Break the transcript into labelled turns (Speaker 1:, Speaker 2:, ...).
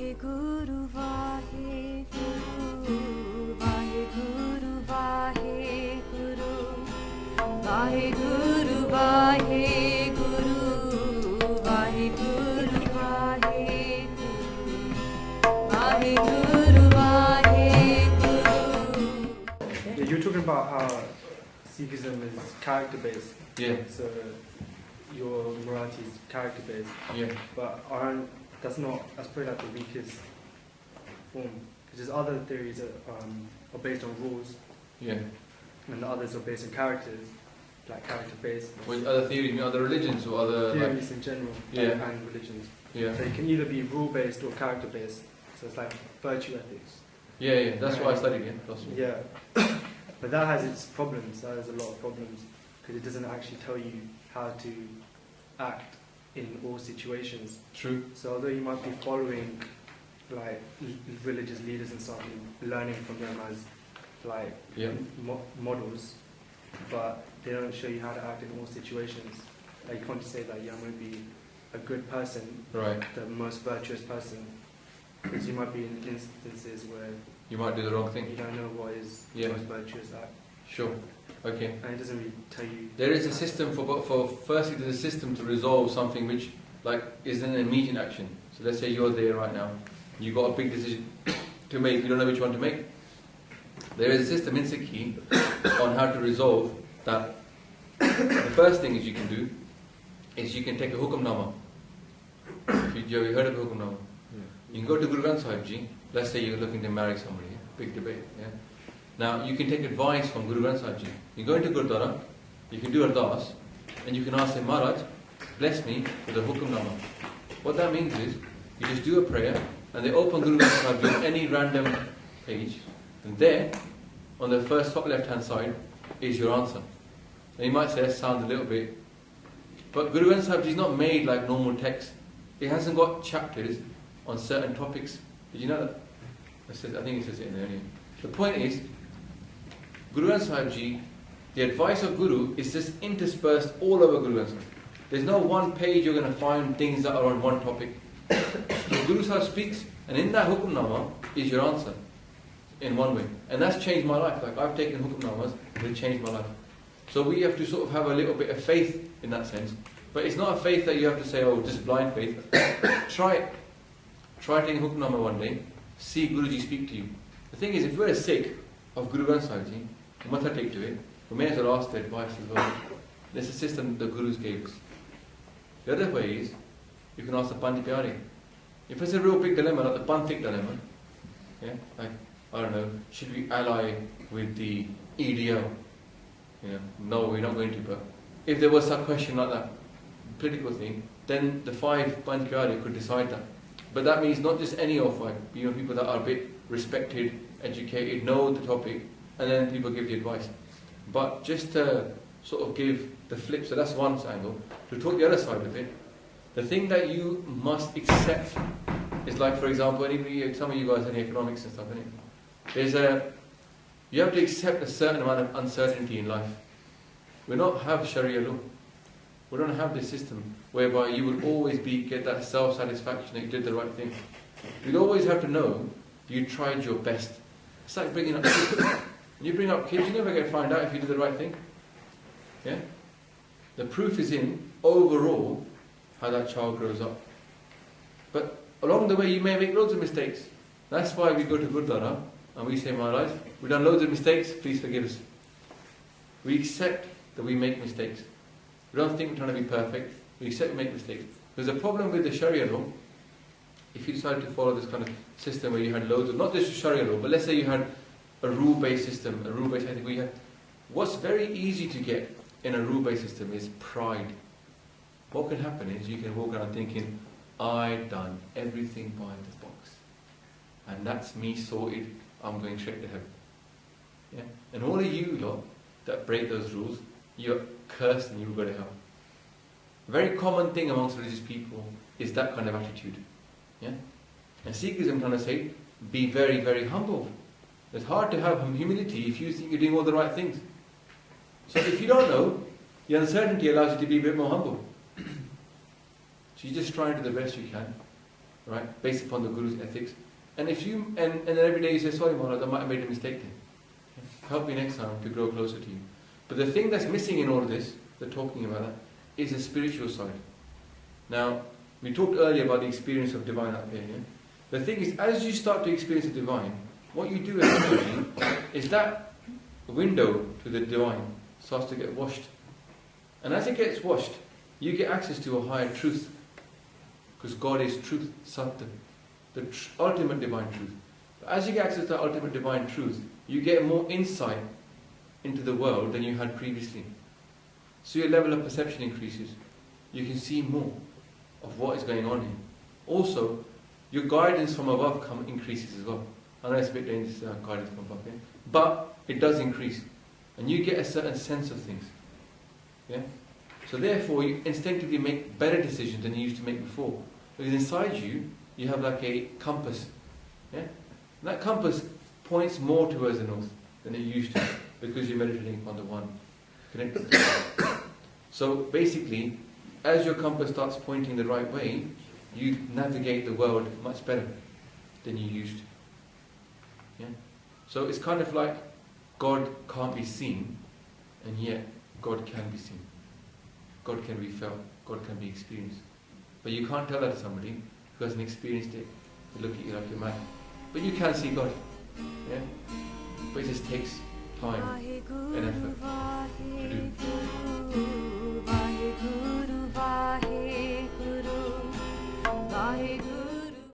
Speaker 1: Vaheguru, Vaheguru, Vaheguru, Vaheguru, Vaheguru, Vaheguru, Vaheguru, Vaheguru, Vaheguru.
Speaker 2: Yeah, you're talking about how Sikhism is character-based.
Speaker 3: Yeah.
Speaker 2: So your morality is character-based.
Speaker 3: Yeah.
Speaker 2: But that's probably like the weakest form. Because there's other theories that are based on rules.
Speaker 3: Yeah.
Speaker 2: And the others are based on characters, like character-based.
Speaker 3: With other theories, you mean other religions or other
Speaker 2: theories in general,
Speaker 3: Yeah.
Speaker 2: and religions.
Speaker 3: Yeah.
Speaker 2: So it can either be rule-based or character-based. So it's like virtue ethics.
Speaker 3: Yeah. That's why I studied it.
Speaker 2: Yeah. But that has its problems. That has a lot of problems because it doesn't actually tell you how to act in all situations.
Speaker 3: True.
Speaker 2: So although you might be following like religious leaders and stuff and learning from them as like models, but they don't show you how to act in all situations. Like you can't just say that I'm going to be a good person,
Speaker 3: right,
Speaker 2: the most virtuous person, because you might be in instances where
Speaker 3: you might do the wrong thing.
Speaker 2: you don't know what is the most virtuous act.
Speaker 3: Sure. Okay.
Speaker 2: And it doesn't really tell you.
Speaker 3: There is a system firstly there's a system to resolve something which like is an immediate action. So let's say you're there right now, you've got a big decision to make, you don't know which one to make. There is a system in Sikhi on how to resolve that. The first thing you can do is you can take a hukamnama. Have you heard of a hukamnama? Yeah. You can go to Guru Granth Sahib Ji, let's say you're looking to marry somebody, big debate. Yeah? Now you can take advice from Guru Granth Sahib Ji. You go into Gurdwara, you can do ardas, and you can ask him, Maharaj, bless me with a hukamnama. What that means is, you just do a prayer, and they open Guru Granth Sahib Ji on any random page, and there, on the first top left-hand side, is your answer. And you might say, that sounds a little bit, but Guru Granth Sahib Ji is not made like normal text. It hasn't got chapters on certain topics. Did you know that? I think it says it in there anyway. The point is, Guru Granth Sahib Ji, the advice of Guru is just interspersed all over Guru Granth Sahib. There's no one page you're going to find things that are on one topic. So Guru Sahib speaks, and in that hukamnama is your answer, in one way. And that's changed my life. Like I've taken hukamnamas, and it's changed my life. So we have to sort of have a little bit of faith in that sense. But it's not a faith that you have to say, oh, just blind faith. Try it. Try taking hukamnama one day. See Guruji speak to you. The thing is, if we're a Sikh of Guru Granth Sahib Ji, we must take to it. We may as well ask the advice as well. There's a system the Gurus gave us. The other way is, you can ask the Panj Pyare. If it's a real big dilemma, like the Panthic dilemma, yeah, like, I don't know, should we ally with the EDL? No, we're not going to, but if there was some question like that, political thing, then the 5 Panj Pyare could decide that. But that means not just any of 5, people that are a bit respected, educated, know the topic, and then people give the advice. But just to sort of give the flip, so that's one angle. To talk the other side of it, the thing that you must accept is like, for example, some of you guys are in economics and stuff, you have to accept a certain amount of uncertainty in life. We don't have Sharia law. We don't have this system whereby you will always get that self-satisfaction that you did the right thing. You'd always have to know you tried your best. It's like bringing up kids. When you bring up kids, you never get to find out if you did the right thing. Yeah? The proof is in, overall, how that child grows up. But along the way, you may make loads of mistakes. That's why we go to Gurdwara and we say, Maharaj, we've done loads of mistakes, please forgive us. We accept that we make mistakes. We don't think we're trying to be perfect. We accept we make mistakes. There's a problem with the Sharia law. If you decided to follow this kind of system where you had loads of, not just Sharia law, but let's say you had a rule-based system, a rule-based ethic where you had, what's very easy to get in a rule-based system is pride. What can happen is you can walk around thinking, I've done everything by the box. And that's me sorted, I'm going straight to heaven. Yeah? And all of you lot that break those rules, you're cursed and you will go to hell. A very common thing amongst religious people is that kind of attitude. Yeah? And Sikhism trying to say, be very, very humble. It's hard to have humility if you think you're doing all the right things. So if you don't know, the uncertainty allows you to be a bit more humble. So you just try and do the best you can. right? Based upon the Guru's ethics. And if you and then every day you say, sorry Maharaj, I might have made a mistake then. Help me next time to grow closer to you. But the thing that's missing in all of this, they're talking about that, is the spiritual side. Now, we talked earlier about the experience of divine out there. Yeah? The thing is, as you start to experience the divine, what you do essentially is that window to the divine starts to get washed. And as it gets washed, you get access to a higher truth. Because God is truth, Satyam, the ultimate divine truth. But as you get access to that ultimate divine truth, you get more insight into the world than you had previously. So your level of perception increases. You can see more of what is going on here. Also, your guidance from above increases as well. I know it's a bit dangerous to have guidance from above, yeah? But it does increase. And you get a certain sense of things. Yeah? So therefore, you instinctively make better decisions than you used to make before. Because inside you, you have like a compass. Yeah? And that compass points more towards the north than it used to, because you're meditating upon the one connected to God. So basically, as your compass starts pointing the right way, you navigate the world much better than you used to. Yeah? So it's kind of like God can't be seen, and yet God can be seen. God can be felt, God can be experienced. But you can't tell that to somebody who hasn't experienced it. They look at you like you're mad. But you can see God. Yeah? But it just takes time and effort to do.